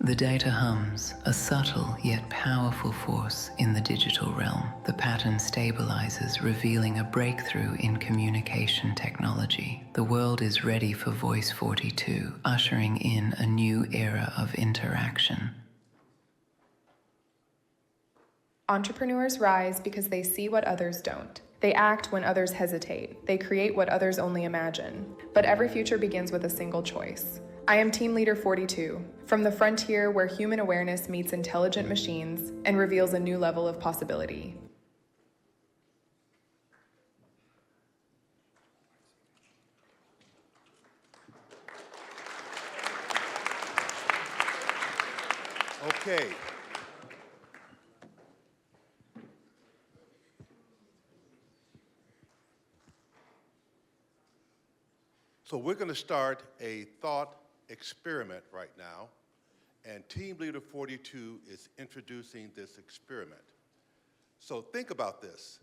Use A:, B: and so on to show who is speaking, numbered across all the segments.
A: The data hums, a subtle yet powerful force in the digital realm. The pattern stabilizes, revealing a breakthrough in communication technology. The world is ready for Voice 42, ushering in a new era of interaction.
B: Entrepreneurs rise because they see what others don't. They act when others hesitate. They create what others only imagine. But every future begins with a single choice. I am Team Leader 42, from the frontier where human awareness meets intelligent machines and reveals a new level of possibility.
C: Okay. So we're going to start a thought experiment right now, and Team Leader 42 is introducing this experiment. So think about this.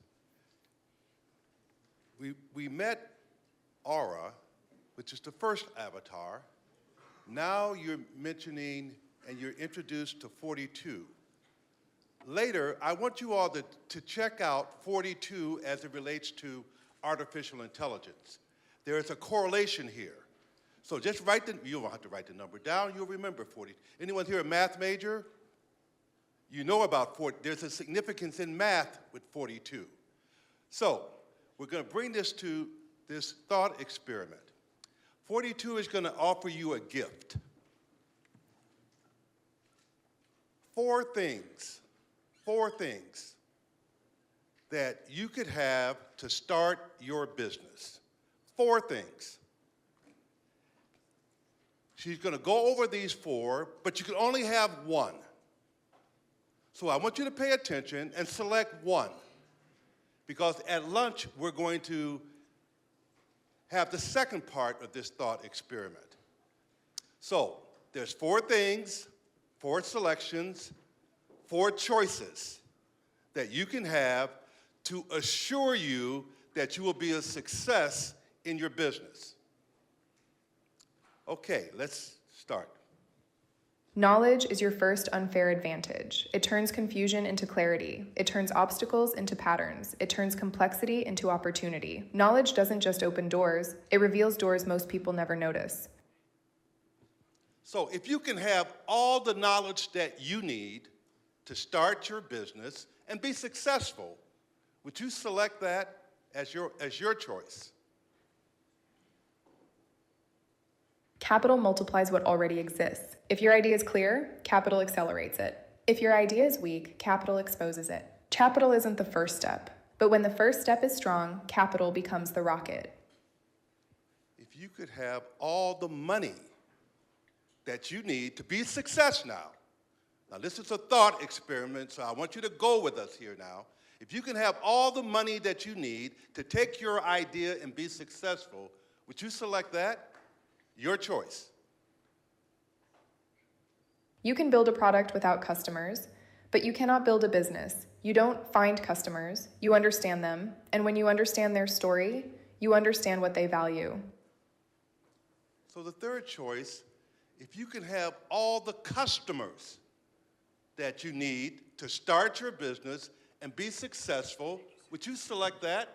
C: We met Aura, which is the first avatar. Now you're mentioning and you're introduced to 42. Later, I want you all to check out 42 as it relates to artificial intelligence. There is a correlation here. So just write you don't have to write the number down, you'll remember 40. Anyone here a math major? You know about 40, there's a significance in math with 42. So we're gonna bring this to this thought experiment. 42 is gonna offer you a gift. Four things that you could have to start your business. 4 things. She's going to go over these 4, but you can only have 1. So I want you to pay attention and select 1, because at lunch we're going to have the second part of this thought experiment. So there's 4 things, 4 selections, 4 choices that you can have to assure you that you will be a success in your business. Okay, let's start.
B: Knowledge is your first unfair advantage. It turns confusion into clarity. It turns obstacles into patterns. It turns complexity into opportunity. Knowledge doesn't just open doors, it reveals doors most people never notice.
C: So if you can have all the knowledge that you need to start your business and be successful, would you select that as your choice?
B: Capital multiplies what already exists. If your idea is clear, capital accelerates it. If your idea is weak, capital exposes it. Capital isn't the first step, but when the first step is strong, capital becomes the rocket.
C: If you could have all the money that you need to be a success now. Now this is a thought experiment, so I want you to go with us here now. If you can have all the money that you need to take your idea and be successful, would you select that? Your choice.
B: You can build a product without customers, but you cannot build a business. You don't find customers, you understand them, and when you understand their story, you understand what they value.
C: So the third choice, if you can have all the customers that you need to start your business and be successful, would you select that?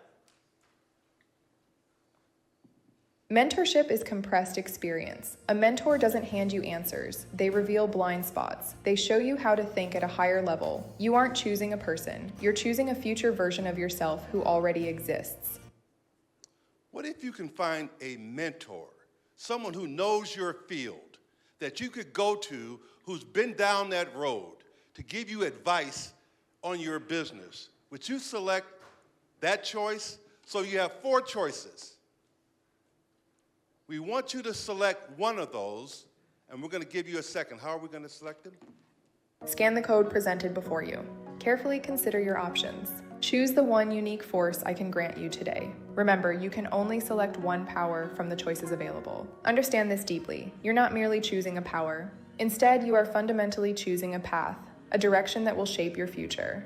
B: Mentorship is compressed experience. A mentor doesn't hand you answers. They reveal blind spots. They show you how to think at a higher level. You aren't choosing a person. You're choosing a future version of yourself who already exists.
C: What if you can find a mentor, someone who knows your field, that you could go to who's been down that road to give you advice on your business? Would you select that choice? So you have 4 choices. We want you to select one of those, and we're going to give you a second. How are we going to select them?
B: Scan the code presented before you. Carefully consider your options. Choose the one unique force I can grant you today. Remember, you can only select one power from the choices available. Understand this deeply. You're not merely choosing a power. Instead, you are fundamentally choosing a path, a direction that will shape your future.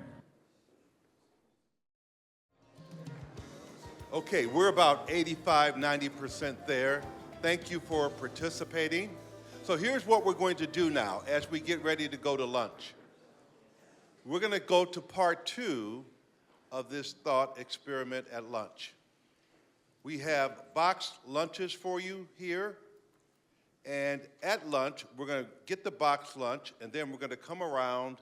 C: Okay, we're about 85, 90% there. Thank you for participating. So here's what we're going to do now as we get ready to go to lunch. We're going to go to part 2 of this thought experiment at lunch. We have boxed lunches for you here. And at lunch, we're going to get the boxed lunch, and then we're going to come around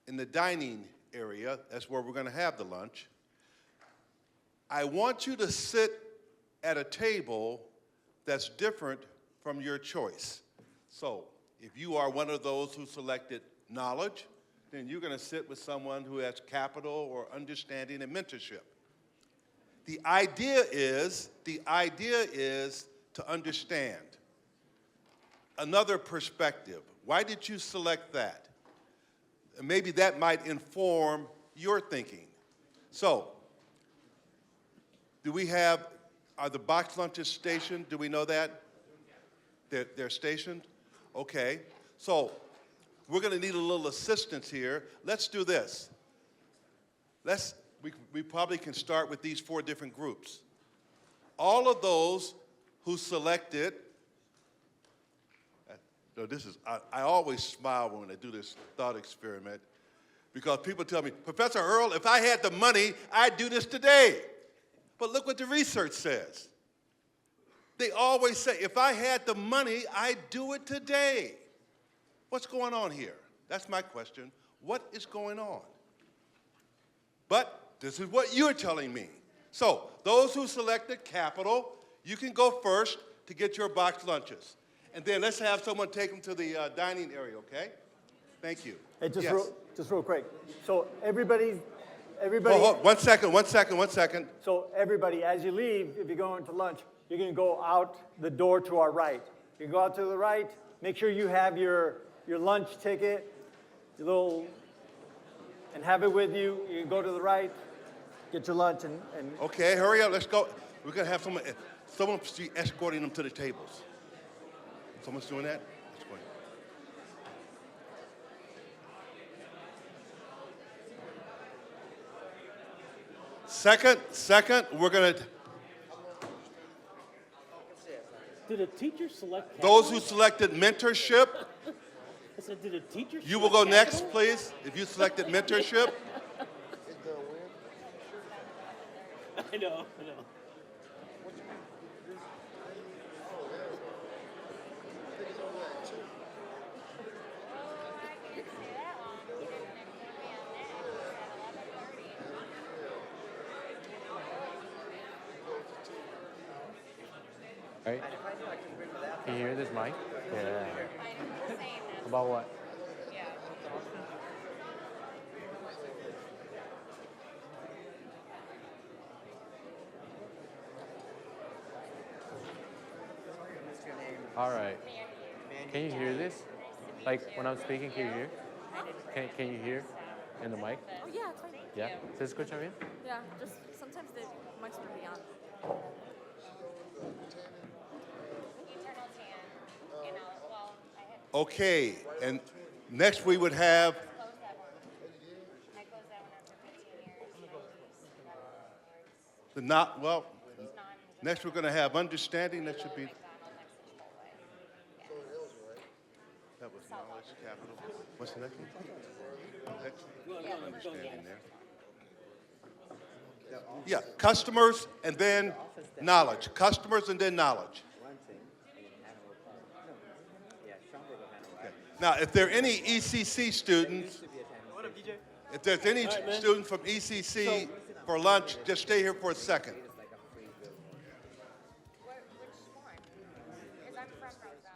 C: in the dining area. That's where we're going to have the lunch. I want you to sit at a table that's different from your choice. So if you are one of those who selected knowledge, then you're going to sit with someone who has capital or understanding and mentorship. The idea is to understand another perspective. Why did you select that? Maybe that might inform your thinking. So, are the box lunches stationed? Do we know that? They're stationed? Okay. So, we're going to need a little assistance here. Let's do this. We probably can start with these 4 different groups. All of those who selected, I always smile when I do this thought experiment because people tell me, Professor Earl, if I had the money, I'd do this today. But look what the research says. They always say, if I had the money, I'd do it today. What's going on here? That's my question. What is going on? But this is what you're telling me. So those who selected capital, you can go first to get your boxed lunches. And then let's have someone take them to the dining area, okay? Thank you.
D: Hey, just
C: yes.
D: real quick. So everybody.
C: Hold, 1 second.
D: So everybody, as you leave, if you're going to lunch, you're going to go out the door to our right. You go out to the right. Make sure you have your lunch ticket, and have it with you. You can go to the right, get your lunch, and.
C: Okay, hurry up. Let's go. We're going to have someone escorting them to the tables. Someone's doing that? Let's go ahead. Second, we're going to...
E: Did a teacher select capital?
C: Those who selected mentorship,
E: I said, did a teacher
C: you will go next, please, if you selected mentorship.
E: I know.
F: Right? Can you hear this mic? Yeah. About what? All right. Can you hear this? Like when I'm speaking, can you hear? Can you hear in the mic?
G: Oh, yeah, it's fine.
F: Yeah. ¿Se escucha bien?
G: Yeah, just sometimes the mics will be on.
C: Okay, and next we would have... Next we're going to have understanding. That should be... That was knowledge, capital. What's the next one? Understanding there. Yeah, customers and then knowledge. Customers and then knowledge. Okay. Now, if there are any ECC students, if there's any student from ECC for lunch, just stay here for a second.
G: Which one? Because I'm front row, so